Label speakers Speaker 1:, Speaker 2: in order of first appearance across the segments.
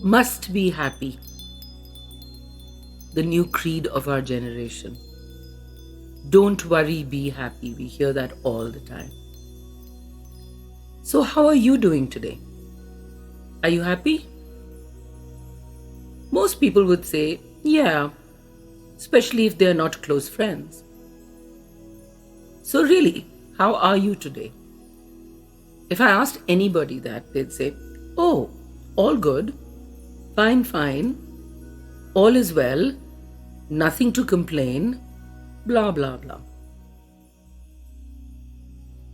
Speaker 1: Must be happy, the new creed of our generation. Don't worry, be happy. We hear that all the time. So, how are you doing today? Are you happy? Most people would say, yeah, especially if they're not close friends. So, really, how are you today? If I asked anybody that, they'd say, oh, all good, fine, fine, all is well, nothing to complain, blah, blah, blah.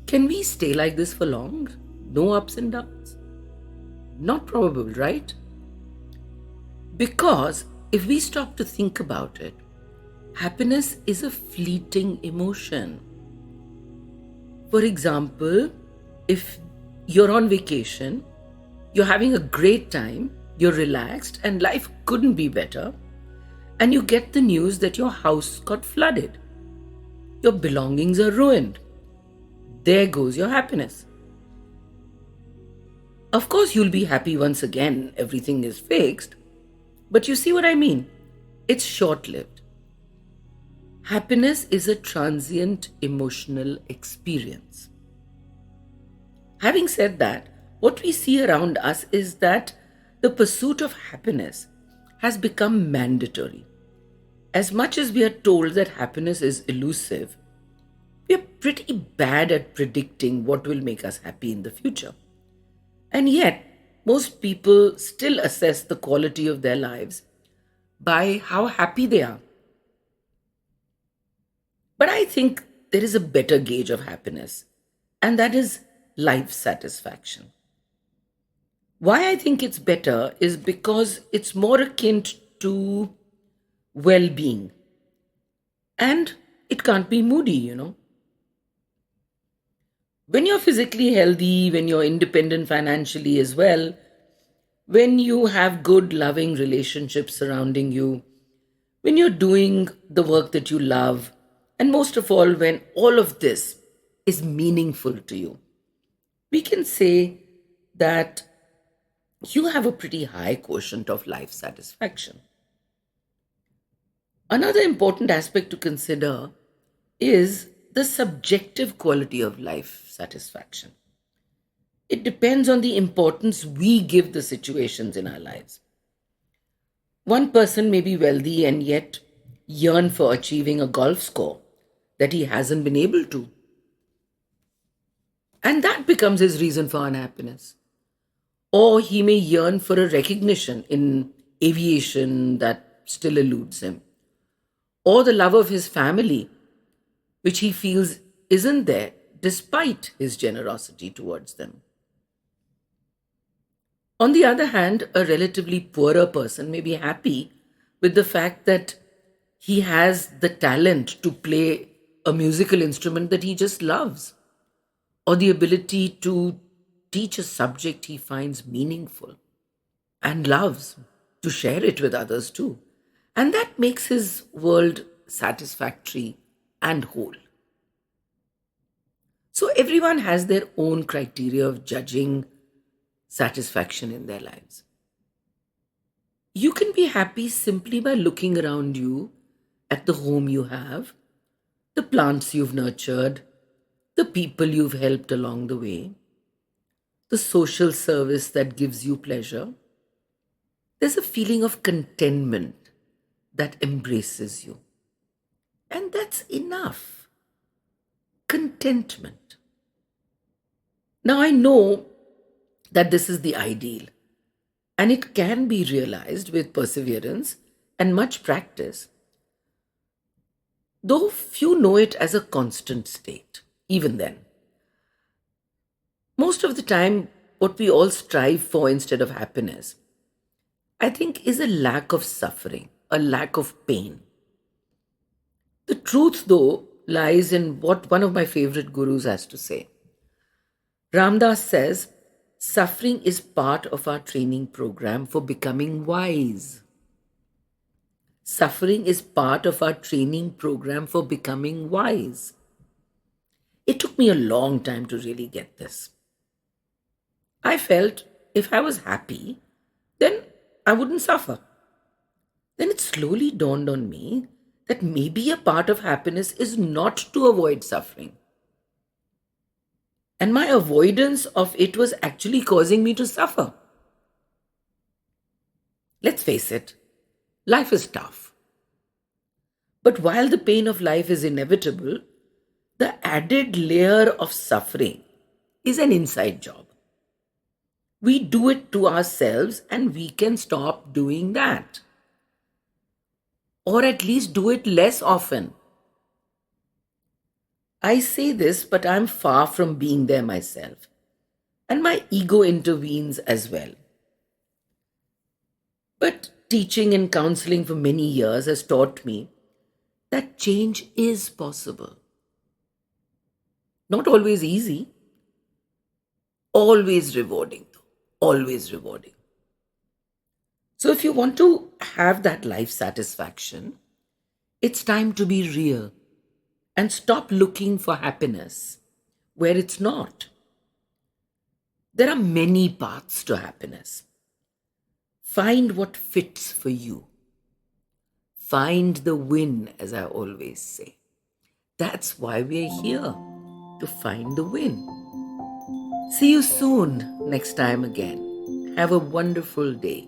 Speaker 1: Can we stay like this for long? No ups and downs? Not probable, right? Because if we stop to think about it, happiness is a fleeting emotion. For example, if you're on vacation, you're having a great time, you're relaxed, and life couldn't be better, and you get the news that your house got flooded, your belongings are ruined. There goes your happiness. Of course, you'll be happy once again everything is fixed, but you see what I mean? It's short lived. Happiness is a transient emotional experience. Having said that, what we see around us is that the pursuit of happiness has become mandatory. As much as we are told that happiness is elusive, we are pretty bad at predicting what will make us happy in the future. And yet, most people still assess the quality of their lives by how happy they are. But I think there is a better gauge of happiness, and that is life satisfaction. Why I think it's better is because it's more akin to well being. And it can't be moody. When you're physically healthy, when you're independent financially as well, when you have good, loving relationships surrounding you, when you're doing the work that you love, and most of all, when all of this is meaningful to you, we can say that you have a pretty high quotient of life satisfaction. Another important aspect to consider is the subjective quality of life satisfaction. It depends on the importance we give the situations in our lives. One person may be wealthy and yet yearn for achieving a golf score that he hasn't been able to. And that becomes his reason for unhappiness. Or he may yearn for a recognition in aviation that still eludes him. Or the love of his family, which he feels isn't there despite his generosity towards them. On the other hand, a relatively poorer person may be happy with the fact that he has the talent to play a musical instrument that he just loves, or the ability to teach a subject he finds meaningful and loves, to share it with others too. And that makes his world satisfactory and whole. So everyone has their own criteria of judging satisfaction in their lives. You can be happy simply by looking around you at the home you have, the plants you've nurtured, the people you've helped along the way, the social service that gives you pleasure. There's a feeling of contentment that embraces you. And that's enough. Contentment. Now, I know that this is the ideal, and it can be realized with perseverance and much practice, though few know it as a constant state, even then. Most of the time, what we all strive for instead of happiness, I think, is a lack of suffering, a lack of pain. The truth, though, lies in what one of my favorite gurus has to say. Ramdas says, suffering is part of our training program for becoming wise. Suffering is part of our training program for becoming wise. It took me a long time to really get this. I felt if I was happy, then I wouldn't suffer. Then it slowly dawned on me that maybe a part of happiness is not to avoid suffering. And my avoidance of it was actually causing me to suffer. Let's face it, life is tough. But while the pain of life is inevitable, the added layer of suffering is an inside job. We do it to ourselves and we can stop doing that. Or at least do it less often. I say this, but I'm far from being there myself. And my ego intervenes as well. But teaching and counseling for many years has taught me that change is possible. Not always easy, always rewarding, though. Always rewarding. So, if you want to have that life satisfaction, it's time to be real and stop looking for happiness where it's not. There are many paths to happiness. Find what fits for you. Find the win, as I always say. That's why we're here, to find the win. See you soon, next time again. Have a wonderful day.